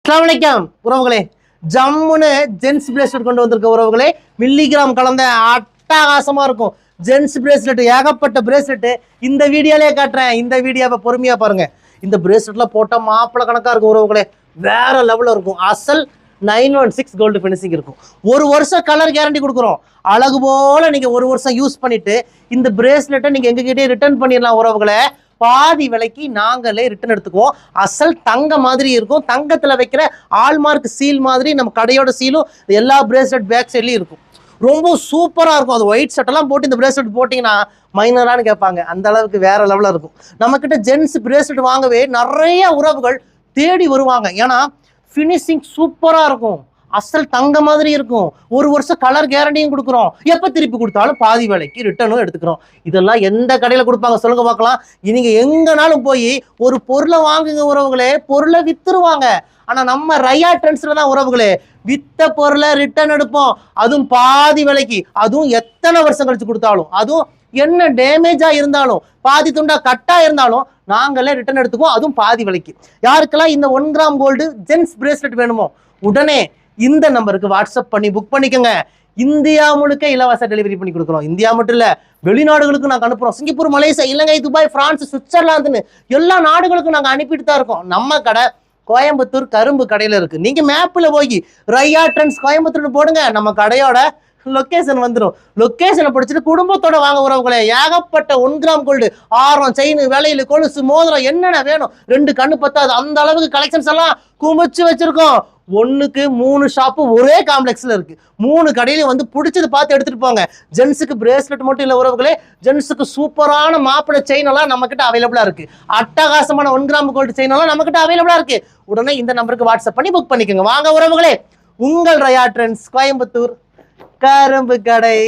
அஸ்ஸலாமு உறவுகளே, ஜம்முன்னு ஜென்ஸ் பிரேஸ்லெட் கொண்டு வந்திருக்க உறவுகளே. மில்லிகிராம் கலந்த அட்டகாசமா இருக்கும் ஜென்ஸ் பிரேஸ்லெட். ஏகப்பட்ட பிரேஸ்லெட் இந்த வீடியோலயே காட்டுறேன். இந்த வீடியோவை பொறுமையா பாருங்க. இந்த பிரேஸ்லெட்ல போட்ட மாப்பிள கணக்கா இருக்கும் உறவுகளே. வேற லெவல்ல இருக்கும். அசல் 916 கோல்டு ஃபினிஷிங் இருக்கும். ஒரு வருஷம் கலர் கேரண்டி கொடுக்குறோம். அழகு போல நீங்க ஒரு வருஷம் யூஸ் பண்ணிட்டு இந்த பிரேஸ்லெட்டை நீங்க எங்ககிட்டே ரிட்டர்ன் பண்ணிடலாம் உறவுகளே. பாதி விலைக்கு நாங்களே ரிட்டர்ன் எடுத்துக்குவோம். அசல் தங்க மாதிரி இருக்கும். தங்கத்துல வைக்கிற ஆல்மார்க் சீல் மாதிரி நம்ம கடையோட சீலும் எல்லா பிரேஸ்லெட் பேக் சைட்லயும் இருக்கும். ரொம்ப சூப்பரா இருக்கும். அது ஒயிட் ஷர்ட்டெல்லாம் போட்டு இந்த பிரேஸ்லெட் போட்டிங்கன்னா மைனரானு கேட்பாங்க. அந்த அளவுக்கு வேற லெவலில் இருக்கும். நம்மக்கிட்ட ஜென்ஸ் பிரேஸ்லெட் வாங்கவே நிறைய உறவுகள் தேடி வருவாங்க. ஏன்னா ஃபினிஷிங் சூப்பராக இருக்கும். அசல் தங்க மாதிரி இருக்கும். ஒரு வருஷம் கலர் கேரண்டியும் கொடுக்குறோம். எப்போ திருப்பி கொடுத்தாலும் பாதி விலைக்கு ரிட்டர்னும் எடுத்துக்கிறோம். இதெல்லாம் எந்த கடையில் கொடுப்பாங்க சொல்லுங்க பார்க்கலாம். நீங்க எங்கனாலும் போய் ஒரு பொருளை வாங்குங்க உறவுகளே, பொருளை வித்துருவாங்க. ஆனா நம்ம ரயா ட்ரெண்ட்ஸ்ல தான் உறவுகளே வித்த பொருளை ரிட்டர்ன் எடுப்போம். அதுவும் பாதி விலைக்கு. அதுவும் எத்தனை வருஷம் கழிச்சு கொடுத்தாலும், அதுவும் என்ன டேமேஜா இருந்தாலும், பாதி துண்டா கட்டா இருந்தாலும் நாங்களே ரிட்டர்ன் எடுத்துக்குவோம். அதுவும் பாதி விலைக்கு. யாருக்கெல்லாம் இந்த 1 கிராம் கோல்டு ஜென்ஸ் பிரேஸ்லெட் வேணுமோ உடனே இந்த நம்பருக்கு வாட்ஸ்அப் பண்ணி புக் பண்ணிக்கோங்க. இந்தியா முழுக்க இலவச டெலிவரி பண்ணி கொடுக்குறோம். இந்தியா மட்டும் இல்ல, வெளிநாடுகளுக்கு நாங்கள் அனுப்புறோம். சிங்கப்பூர், மலேசியா, இலங்கை, துபாய், பிரான்ஸ், சுவிட்சர்லாந்துன்னு எல்லா நாடுகளுக்கும் நாங்கள் அனுப்பிட்டு தான் இருக்கோம். நம்ம கடை கோயம்புத்தூர் கரும்பு கடையில இருக்கு. நீங்க மேப்ல போய் ரயா ட்ரெண்ட்ஸ் கோயம்புத்தூர்னு போடுங்க, நம்ம கடையோட லொக்கேஷன் வந்துடும். லொக்கேஷனை படிச்சுட்டு குடும்பத்தோட வாங்க உறவுகளே. ஏகப்பட்ட 1 கிராம் கோல்டு, ஆரம், செயின், வேலையில கொலுசு, மோதிரம் என்னென்ன வேணும். 2 கண்ணு பத்தாது அந்த அளவுக்கு கலெக்ஷன்ஸ் எல்லாம் குமிச்சு வச்சிருக்கோம். 1க்கு 3 ஷாப்பு ஒரே காம்ப்ளெக்ஸ்ல இருக்கு. 3 கடையிலையும் வந்து பிடிச்சது பார்த்து எடுத்துட்டு போங்க. ஜென்ஸுக்கு பிரேஸ்லெட் மட்டும் இல்ல உறவுகளே, ஜென்ஸுக்கு சூப்பரான மாப்பிளை செயின் எல்லாம் நம்ம கிட்ட அவைலபிளா இருக்கு. அட்டகாசமான 1 கிராம் கோல்டு செயின் எல்லாம் நம்ம கிட்ட அவைலபிளா இருக்கு. உடனே இந்த நம்பருக்கு வாட்ஸ்அப் பண்ணி புக் பண்ணிக்கோங்க. வாங்க உறவுகளே, உங்கள் ரயா ட்ரெண்ட்ஸ் கோயம்புத்தூர் கரும்பு கடை.